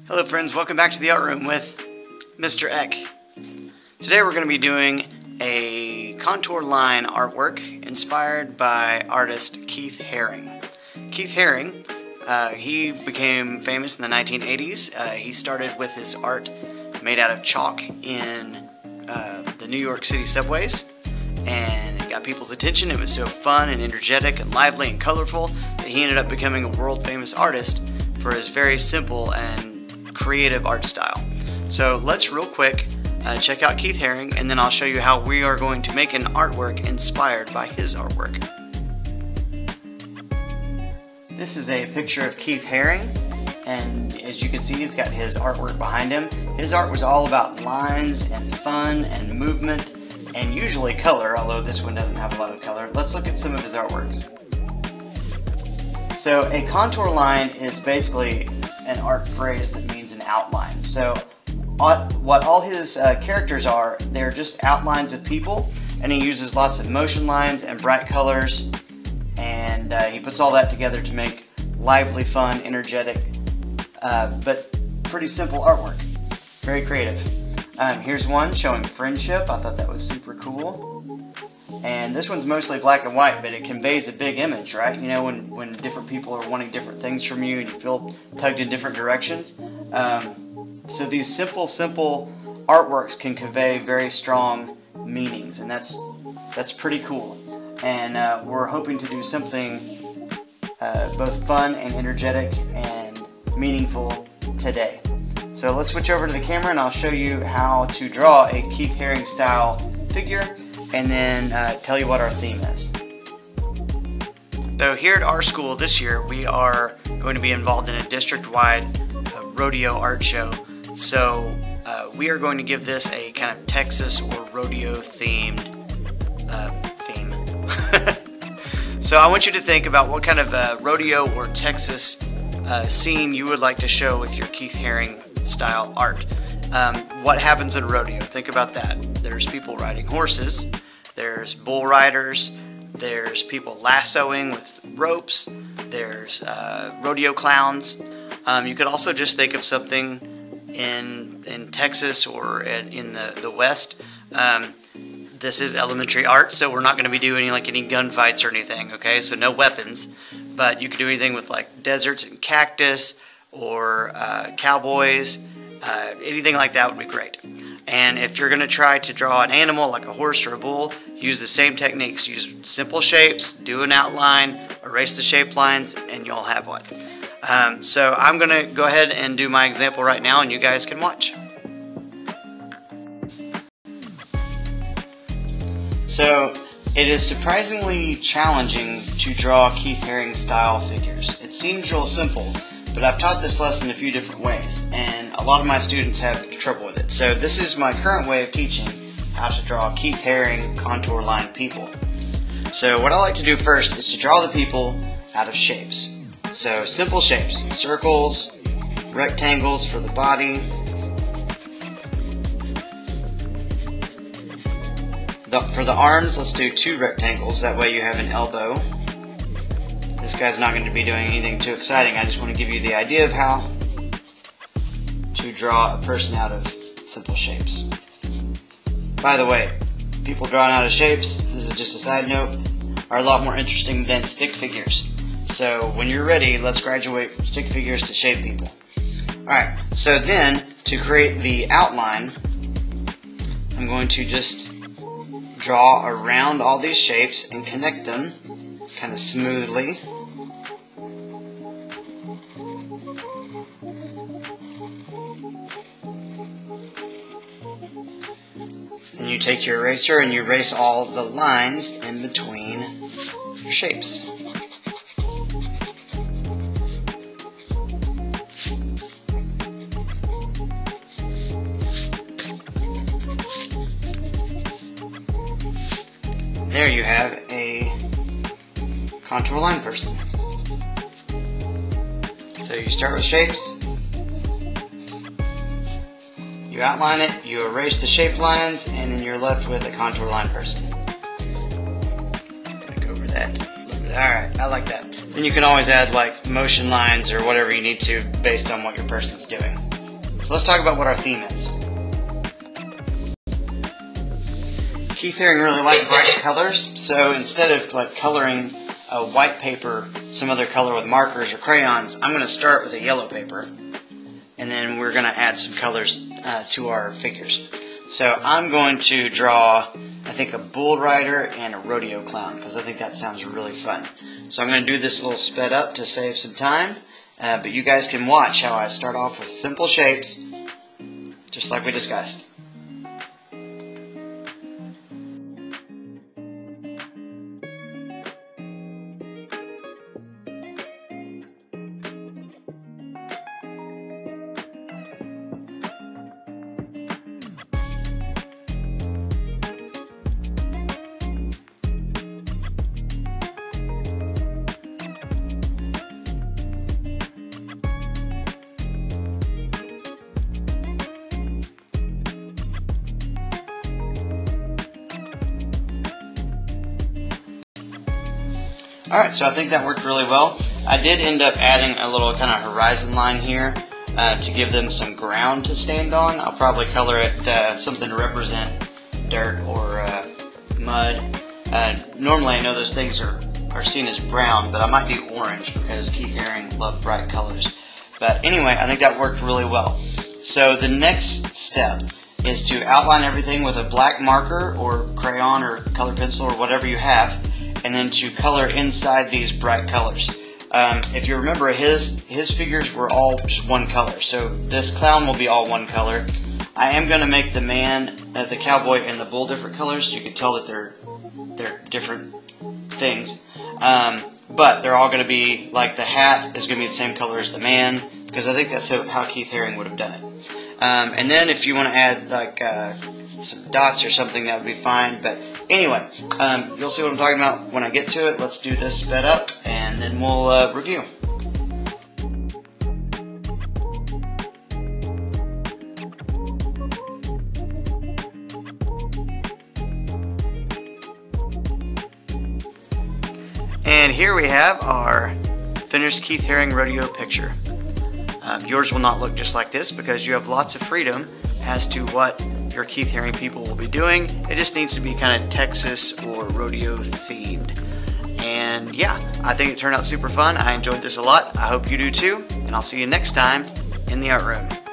Hello friends, welcome back to the Art Room with Mr. Eck. Today we're going to be doing a contour line artwork inspired by artist Keith Haring. Keith Haring, he became famous in the 1980s. He started with his art made out of chalk in the New York City subways, and it got people's attention. It was so fun and energetic and lively and colorful that he ended up becoming a world famous artist for his very simple and creative art style. So let's real quick check out Keith Haring, and then I'll show you how we are going to make an artwork inspired by his artwork. This is a picture of Keith Haring, and as you can see, he's got his artwork behind him. His art was all about lines and fun and movement and usually color, although this one doesn't have a lot of color. Let's look at some of his artworks. So a contour line is basically an art phrase that means an outline. So what all his characters are, they're just outlines of people, and he uses lots of motion lines and bright colors, and he puts all that together to make lively, fun, energetic, but pretty simple artwork. Very creative. Here's one showing friendship. I thought that was super cool. And this one's mostly black and white, but it conveys a big image, right? You know, when different people are wanting different things from you and you feel tugged in different directions. So these simple artworks can convey very strong meanings, and that's pretty cool. And we're hoping to do something both fun and energetic and meaningful today. So let's switch over to the camera and I'll show you how to draw a Keith Haring style figure, and then tell you what our theme is. So here at our school this year, we are going to be involved in a district-wide rodeo art show. So we are going to give this a kind of Texas or rodeo-themed theme. So I want you to think about what kind of rodeo or Texas scene you would like to show with your Keith Haring style art. What happens in a rodeo? Think about that. There's people riding horses, there's bull riders, there's people lassoing with ropes, there's rodeo clowns. You could also just think of something in Texas or in the West. This is elementary art, so we're not going to be doing any gunfights or anything, okay? So no weapons, but you could do anything with like deserts and cactus or cowboys. Anything like that would be great. And if you're going to try to draw an animal like a horse or a bull, use the same techniques. Use simple shapes, do an outline, erase the shape lines, and you'll have one. So I'm going to go ahead and do my example right now, and you guys can watch. So it is surprisingly challenging to draw Keith Haring style figures. It seems real simple, but I've taught this lesson a few different ways, and a lot of my students have trouble with it. So this is my current way of teaching how to draw Keith Haring contour line people. So what I like to do first is to draw the people out of shapes. So simple shapes, circles, rectangles for the body. For the arms, let's do 2 rectangles, that way you have an elbow. This guy's not going to be doing anything too exciting. I just want to give you the idea of how to draw a person out of simple shapes. By the way, people drawn out of shapes, this is just a side note, are a lot more interesting than stick figures. So when you're ready, let's graduate from stick figures to shape people. Alright, so then to create the outline, I'm going to just draw around all these shapes and connect them kind of smoothly. And you take your eraser and you erase all the lines in between your shapes. There you have a contour line person. So you start with shapes, you outline it, you erase the shape lines, and then you're left with a contour line person. I'm gonna go over that a little bit. Alright, I like that. Then you can always add like motion lines or whatever you need to based on what your person's doing. So let's talk about what our theme is. Keith Haring really liked bright colors, so instead of like coloring a white paper some other color with markers or crayons, I'm going to start with a yellow paper, and then we're going to add some colors to our figures. So I'm going to draw, I think, a bull rider and a rodeo clown, because I think that sounds really fun. So I'm going to do this a little sped up to save some time, but you guys can watch how I start off with simple shapes, just like we discussed. Alright, so I think that worked really well. I did end up adding a little kind of horizon line here to give them some ground to stand on. I'll probably color it something to represent dirt or mud. Normally I know those things are seen as brown, but I might do orange because Keith Haring loved bright colors. But anyway, I think that worked really well. So the next step is to outline everything with a black marker or crayon or colored pencil or whatever you have, and then to color inside these bright colors. If you remember, his figures were all just one color, so this clown will be all one color. I am going to make the man, the cowboy, and the bull different colors, so you can tell that they're different things. But they're all going to be, like the hat is going to be the same color as the man, because I think that's how Keith Haring would have done it. And then if you want to add like some dots or something, that would be fine. But anyway, you'll see what I'm talking about when I get to it. Let's do this sped up, and then we'll review. And here we have our finished Keith Haring Rodeo picture. Yours will not look just like this because you have lots of freedom as to what your Keith Haring people will be doing. It just needs to be kind of Texas or rodeo themed. And yeah, I think it turned out super fun. I enjoyed this a lot. I hope you do too. And I'll see you next time in the art room.